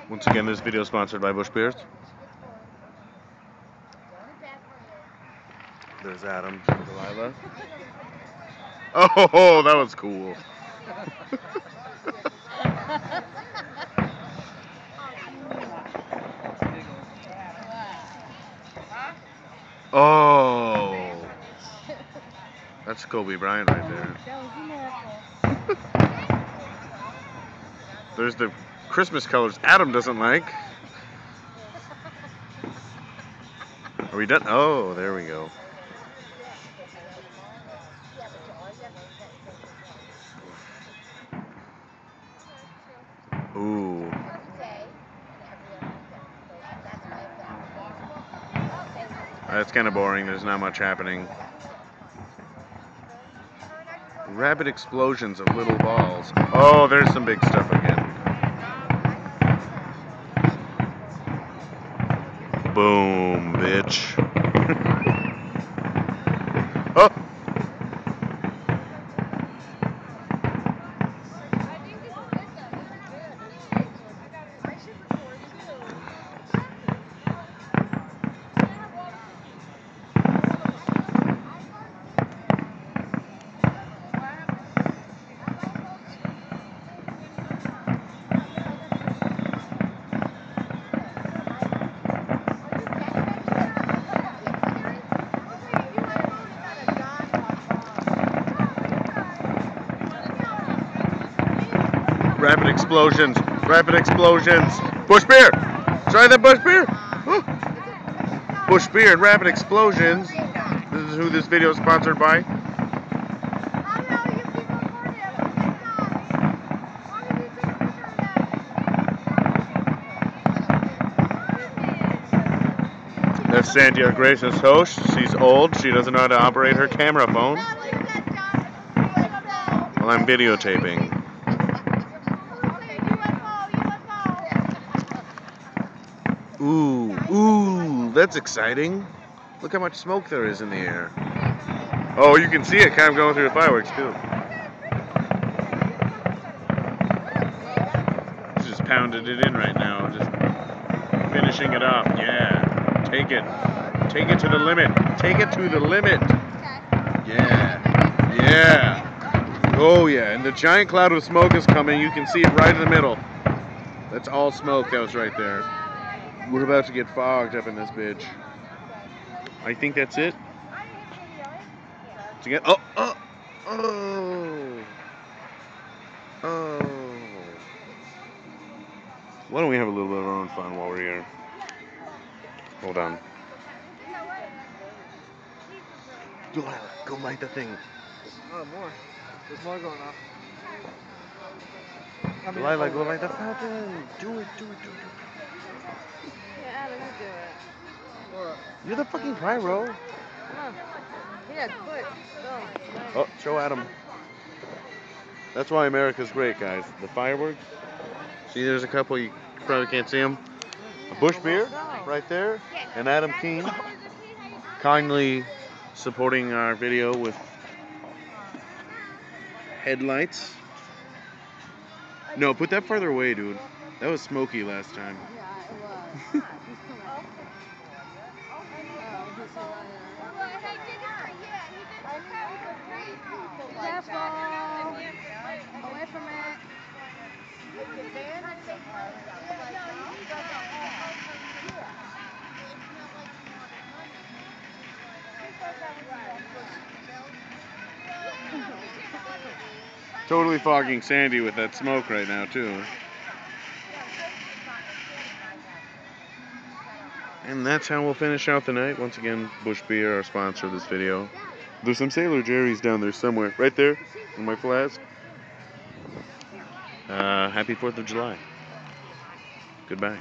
Once again, this video is sponsored by Busch Beers. There's Adam and Delilah. Oh, that was cool. Oh, that's Kobe Bryant right there. There's the Christmas colors Adam doesn't like. Are we done? Oh, there we go. Ooh. That's kind of boring. There's not much happening. Rapid explosions of little balls. Oh, there's some big stuff again. Boom, bitch. Oh! Rapid explosions. Rapid explosions. Busch Beer. Try that Busch Beer. Oh. Busch Beer and Rapid Explosions. This is who this video is sponsored by. That's Sandy, our gracious host. She's old. She doesn't know how to operate her camera phone. Well, I'm videotaping. Ooh, that's exciting. Look how much smoke there is in the air. Oh, you can see it kind of going through the fireworks, too. Just pounded it in right now. Just finishing it up. Yeah. Take it. Take it to the limit. Take it to the limit. Yeah. Yeah. Oh, yeah. And the giant cloud of smoke is coming. You can see it right in the middle. That's all smoke that was right there. We're about to get fogged up in this bitch. I think that's it. To get oh. Why don't we have a little bit of our own fun while we're here? Hold on. Delilah, go light the thing. Oh, more. There's more going off. Delilah, go light the fountain. Do it. Yeah, let me do it. You're the fucking pyro. Come on. Yeah, quick. Go. Oh, show Adam. That's why America's great, guys. The fireworks. See, there's a couple. You probably can't see them. A Busch Beer right there. And Adam Keene kindly supporting our video with headlights. No, put that farther away, dude. That was smoky last time. Yeah, it was. Careful. Away from it. Totally fogging Sandy with that smoke right now, too. And that's how we'll finish out the night. Once again, Busch Beer, our sponsor of this video. There's some Sailor Jerry's down there somewhere. Right there, in my flask. Happy 4th of July. Goodbye.